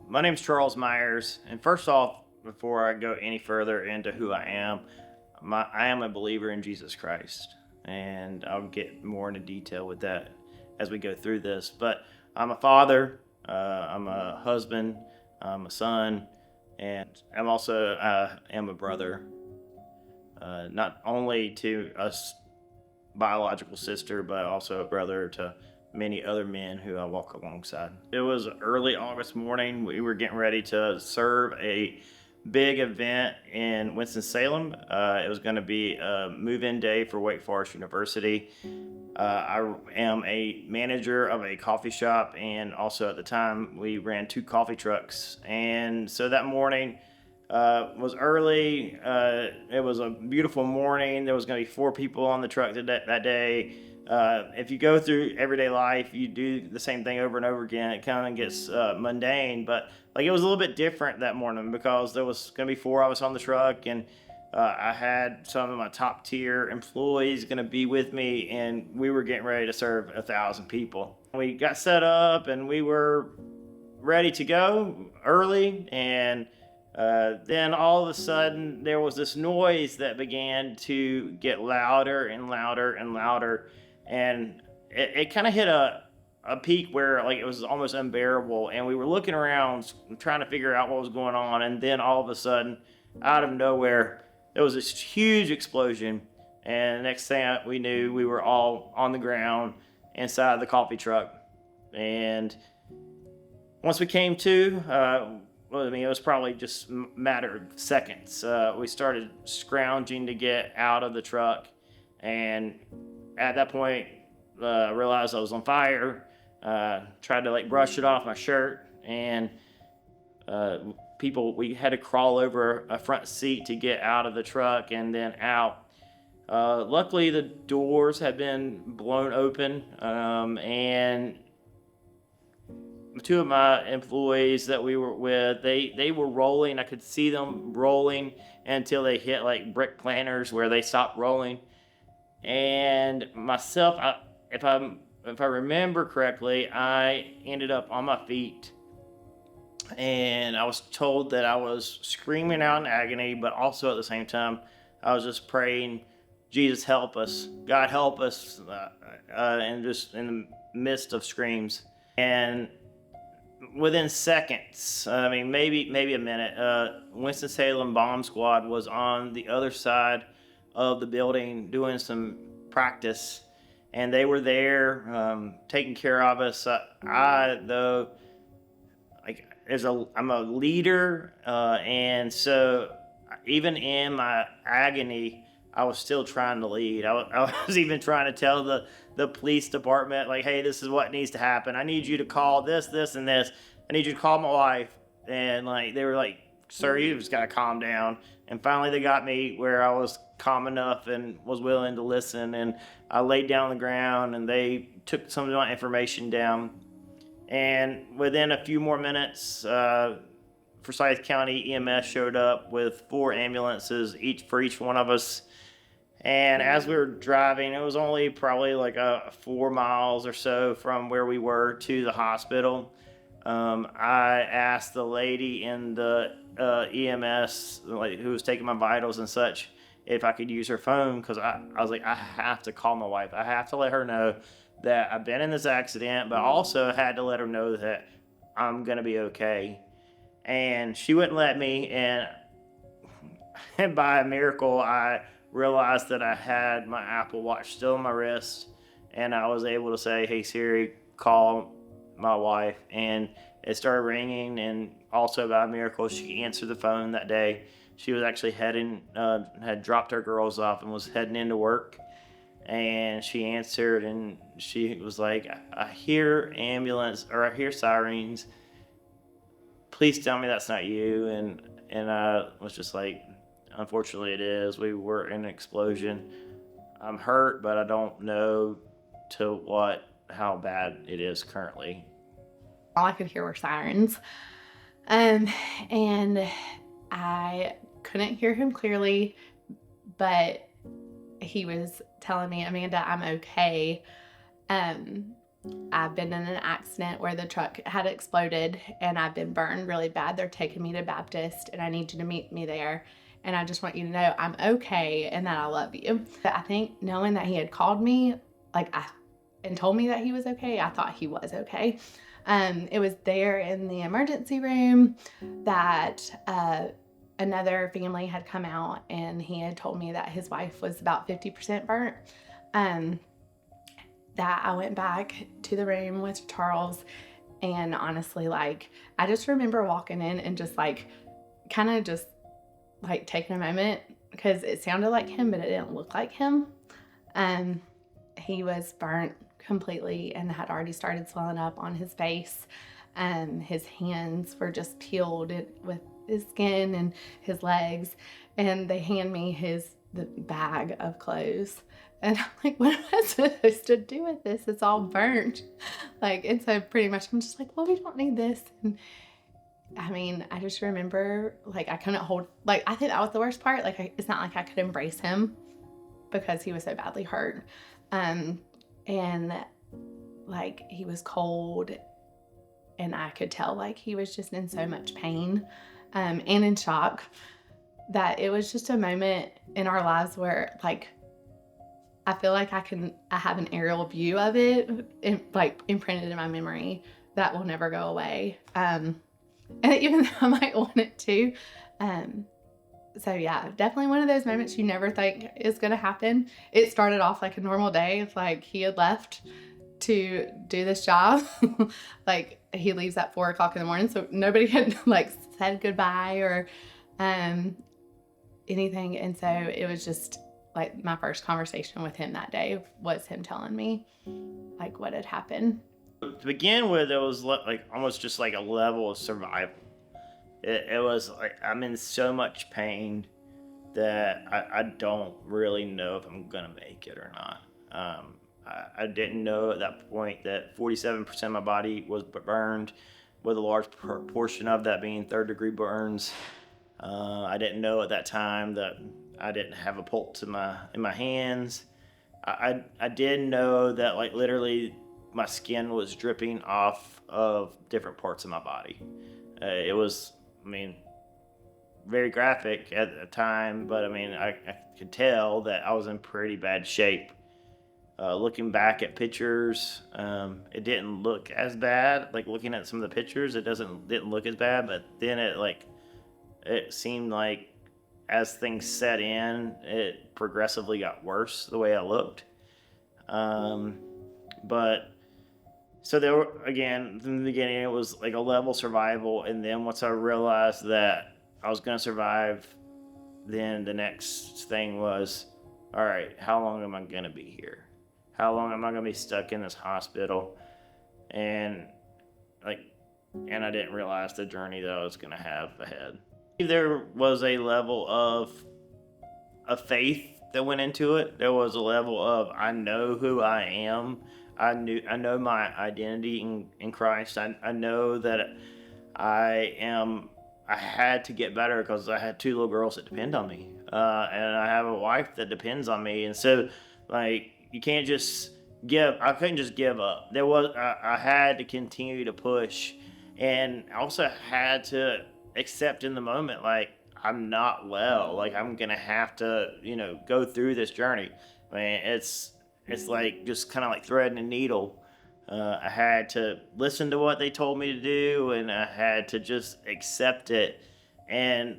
My name's Charles Myers, and first off, before I go any further into who I am, I am a believer in Jesus Christ, and I'll get more into detail with that as we go through this. But I'm a father, I'm a husband, I'm a son, and I'm also am a brother, not only to us biological sister, but also a brother to many other men who I walk alongside. It was early August morning. We were getting ready to serve a big event in Winston-Salem. It was going to be a move-in day for Wake Forest University. I am a manager of a coffee shop, and also at the time we ran 2 coffee trucks. And so that morning was early. It was a beautiful morning. There was going to be 4 people on the truck that day. If you go through everyday life, you do the same thing over and over again. It kind of gets mundane, but like it was a little bit different that morning because there was going to be 4 of us on the truck, and I had some of my top tier employees going to be with me, and we were getting ready to serve 1,000 people. We got set up and we were ready to go early, and then all of a sudden there was this noise that began to get louder and louder and louder, and it kind of hit a peak where like it was almost unbearable, and we were looking around trying to figure out what was going on, and then all of a sudden out of nowhere there was this huge explosion, and the next thing we knew, we were all on the ground inside the coffee truck. And once we came to, it was probably just a matter of seconds. We started scrounging to get out of the truck, and at that point, I realized I was on fire. Tried to like brush it off my shirt, and we had to crawl over a front seat to get out of the truck and then out. Luckily, the doors had been blown open, and 2 of my employees that we were with, they were rolling. I could see them rolling until they hit like brick planters where they stopped rolling. And myself, if I remember correctly, I ended up on my feet, and I was told that I was screaming out in agony, but also at the same time, I was just praying, Jesus help us, God help us, and just in the midst of screams. And within seconds, maybe a minute, Winston-Salem bomb squad was on the other side of the building doing some practice, and they were there taking care of us. I'm a leader, and so even in my agony, I was still trying to lead. I was even trying to tell the police department, like, hey, this is what needs to happen. I need you to call this, and this. I need you to call my wife. And like they were like, sir, you just gotta calm down. And finally they got me where I was calm enough and was willing to listen. And I laid down on the ground, and they took some of my information down. And within a few more minutes, Forsyth County EMS showed up with 4 ambulances, for each one of us. And as we were driving, it was only probably like 4 miles or so from where we were to the hospital. I asked the lady in the EMS, who was taking my vitals and such, if I could use her phone, because I was like, I have to call my wife. I have to let her know that I've been in this accident, but also had to let her know that I'm going to be okay. And she wouldn't let me, and by a miracle, I realized that I had my Apple Watch still on my wrist, and I was able to say, hey Siri, call my wife, and it started ringing. And also by a miracle, she answered the phone that day. She was actually had dropped her girls off and was heading into work, and she answered, and she was like, I hear ambulance, or I hear sirens, please tell me that's not you. And I was just like, unfortunately it is. We were in an explosion. I'm hurt, but I don't know how bad it is currently. All I could hear were sirens. And I couldn't hear him clearly, but he was telling me, Amanda, I'm okay. I've been in an accident where the truck had exploded and I've been burned really bad. They're taking me to Baptist and I need you to meet me there. And I just want you to know I'm okay and that I love you. I think knowing that he had called me, and told me that he was okay, I thought he was okay. It was there in the emergency room that another family had come out and he had told me that his wife was about 50% burnt. That I went back to the room with Charles, and honestly, I just remember walking in and just kind of just taking a moment because it sounded like him, but it didn't look like him. He was burnt completely and had already started swelling up on his face. His hands were just peeled with his skin and his legs, and they hand me the bag of clothes. And I'm like, what am I supposed to do with this? It's all burnt. And so pretty much I'm just like, well, we don't need this. And I mean, I just remember, I couldn't hold, I think that was the worst part. It's not like I could embrace him because he was so badly hurt. And he was cold and I could tell, he was just in so much pain, and in shock, that it was just a moment in our lives where, I feel like I have an aerial view of it, imprinted in my memory that will never go away. And even though I might want it to. So yeah, definitely one of those moments you never think is going to happen. It started off like a normal day. It's like he had left to do this job. He leaves at 4:00 in the morning. So nobody had said goodbye or anything. And so it was just my first conversation with him that day was him telling me what had happened. To begin with, it was almost just like a level of survival. It was I'm in so much pain that I don't really know if I'm gonna make it or not. I didn't know at that point that 47% of my body was burned, with a large portion of that being third-degree burns. I didn't know at that time that I didn't have a pulse in my hands. I did know that literally my skin was dripping off of different parts of my body. It was, very graphic at the time, but I could tell that I was in pretty bad shape. Looking back at pictures, it didn't look as bad. Looking at some of the pictures, didn't look as bad, but then it seemed like as things set in, it progressively got worse the way I looked. But so there were, again, in the beginning, it was a level survival. And then once I realized that I was going to survive, then the next thing was, all right, how long am I going to be here? How long am I going to be stuck in this hospital? And and I didn't realize the journey that I was going to have ahead. There was a level of faith that went into it. There was a level of, I know who I am. I know my identity in Christ. I know that I had to get better because I had 2 little girls that depend on me, and I have a wife that depends on me. And so, you can't just I couldn't just give up. I had to continue to push, and I also had to accept in the moment, I'm not well. I'm gonna have to, go through this journey. It's just kind of like threading a needle. I had to listen to what they told me to do, and I had to just accept it. And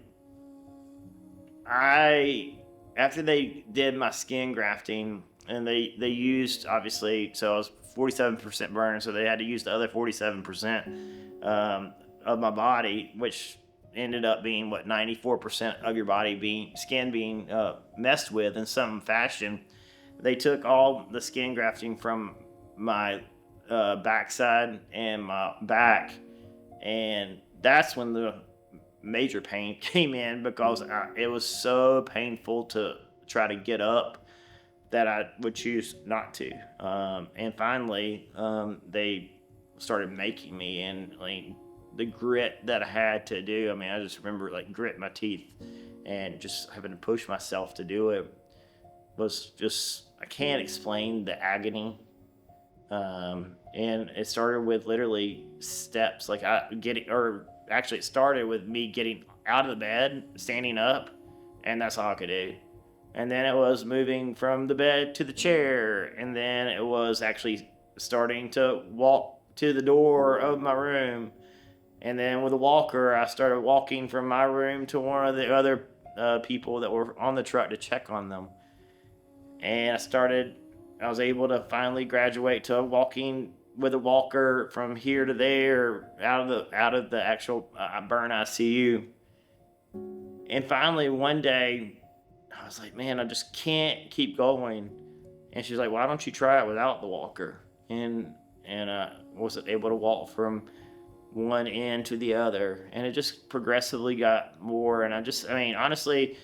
after they did my skin grafting, and they used, obviously, so I was 47% burned, so they had to use the other 47% of my body, which ended up being 94% of your skin being messed with in some fashion. They took all the skin grafting from my backside and my back, and that's when the major pain came in, because it was so painful to try to get up that I would choose not to. And finally, they started making me, and the grit that I had to do. I just remember grit my teeth and just having to push myself to do it was just, I can't explain the agony And it started with literally steps, like it started with me getting out of the bed, standing up, and that's all I could do. And then it was moving from the bed to the chair, and then it was actually starting to walk to the door of my room. And then with a walker, I started walking from my room to one of the other people that were on the truck to check on them. And I was able to finally graduate to walking with a walker from here to there, out of the actual burn ICU. And finally, one day, I was like, man, I just can't keep going. And she's like, why don't you try it without the walker? And I was able to walk from one end to the other, and it just progressively got more. And I mean, honestly,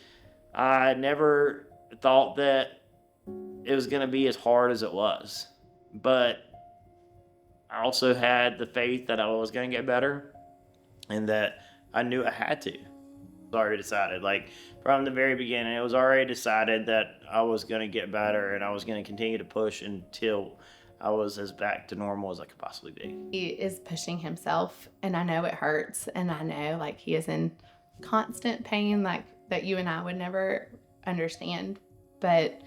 I never thought that it was going to be as hard as it was, but I also had the faith that I was going to get better, and that I knew I had to. It was already decided, like from the very beginning, it was already decided that I was going to get better, and I was going to continue to push until I was as back to normal as I could possibly be. He is pushing himself, and I know it hurts, and I know like he is in constant pain, like that you and I would never understand. But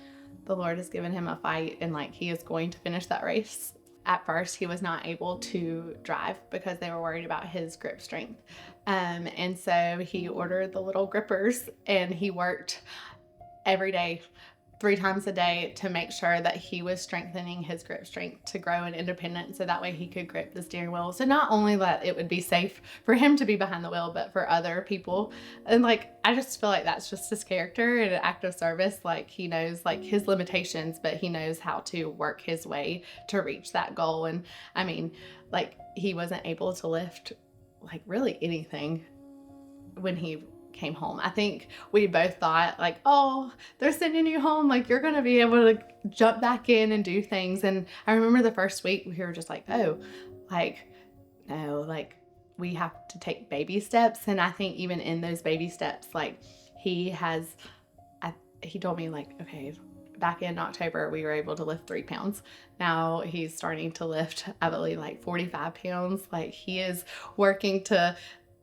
the Lord has given him a fight, and like he is going to finish that race. At first, he was not able to drive because they were worried about his grip strength. And so he ordered the little grippers, and he worked every day, 3 times a day, to make sure that he was strengthening his grip strength to grow in independence, so that way he could grip the steering wheel. So not only that it would be safe for him to be behind the wheel, but for other people. And like, I just feel like that's just his character in an act of service. Like he knows like his limitations, but he knows how to work his way to reach that goal. And I mean, like he wasn't able to lift like really anything when he came home. I think we both thought like, oh, they're sending you home, like you're gonna be able to jump back in and do things. And I remember the first week we were just like, oh, like no, like we have to take baby steps. And I think even in those baby steps, like he told me like, okay, back in October we were able to lift 3 pounds. Now he's starting to lift, I believe, like 45 pounds. Like he is working to,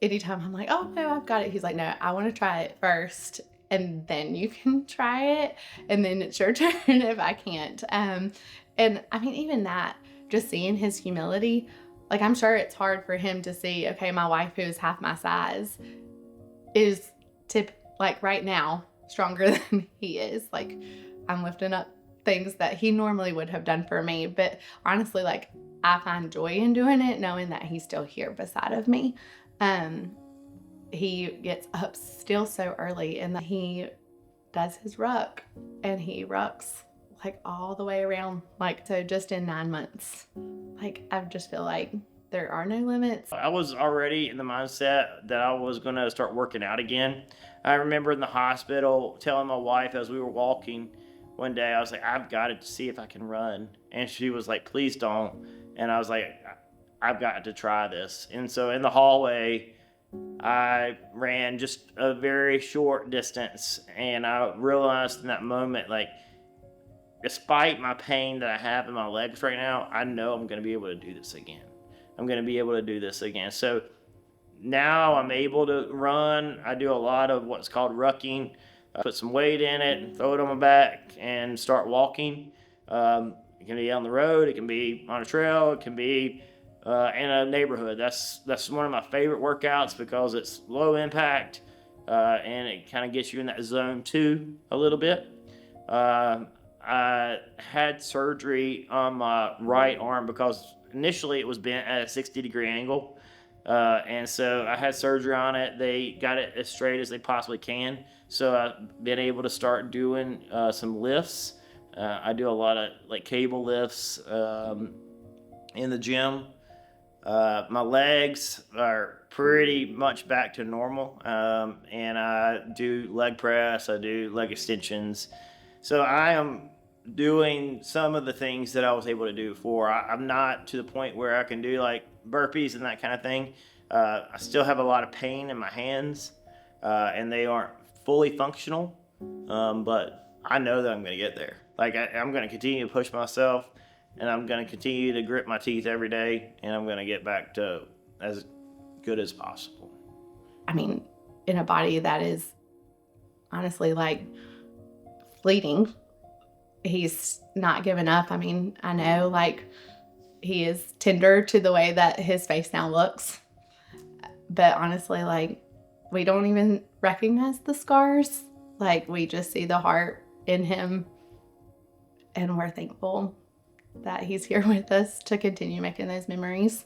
anytime I'm like, oh no, I've got it, he's like, no, I want to try it first, and then you can try it, and then it's your turn if I can't. And I mean, even that, just seeing his humility, like I'm sure it's hard for him to see, okay, my wife who is half my size is like right now stronger than he is. Like I'm lifting up things that he normally would have done for me, but honestly, like I find joy in doing it, knowing that he's still here beside of me. He gets up still so early, and he does his ruck, and he rucks like all the way around. Like, so just in 9 months, like I just feel like there are no limits. I was already in the mindset that I was going to start working out again. I remember in the hospital telling my wife as we were walking one day, I was like, I've got to see if I can run. And she was like, please don't. And I was like, I've got to try this. And so in the hallway, I ran just a very short distance, and I realized in that moment, like, despite my pain that I have in my legs right now, I know I'm going to be able to do this again. I'm going to be able to do this again. So now I'm able to run. I do a lot of what's called rucking. I put some weight in it, throw it on my back, and start walking. It can be on the road, it can be on a trail, it can be in a neighborhood. That's one of my favorite workouts because it's low impact, and it kind of gets you in that zone too a little bit. I had surgery on my right arm because initially it was bent at a 60-degree angle. And so I had surgery on it. They got it as straight as they possibly can. So I've been able to start doing some lifts. I do a lot of like cable lifts in the gym. My legs are pretty much back to normal, and I do leg press, I do leg extensions. So I am doing some of the things that I was able to do before. I'm not to the point where I can do like burpees and that kind of thing. I still have a lot of pain in my hands, and they aren't fully functional, but I know that I'm going to get there. Like I'm going to continue to push myself, and I'm going to continue to grit my teeth every day, and I'm going to get back to as good as possible. I mean, in a body that is honestly like fleeting, he's not giving up. I mean, I know like he is tender to the way that his face now looks, but honestly, like we don't even recognize the scars. Like we just see the heart in him, and we're thankful that he's here with us to continue making those memories.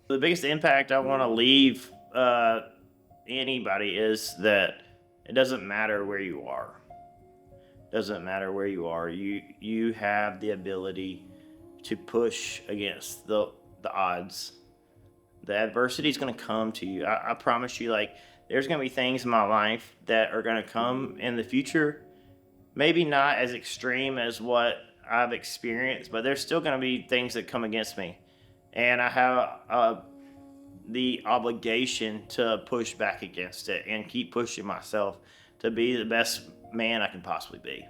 The biggest impact I want to leave anybody is that it doesn't matter where you are. It doesn't matter where you are. You have the ability to push against the odds. The adversity is going to come to you. I promise you, like, there's going to be things in my life that are going to come in the future. Maybe not as extreme as what I've experienced, but there's still going to be things that come against me. And I have the obligation to push back against it and keep pushing myself to be the best man I can possibly be.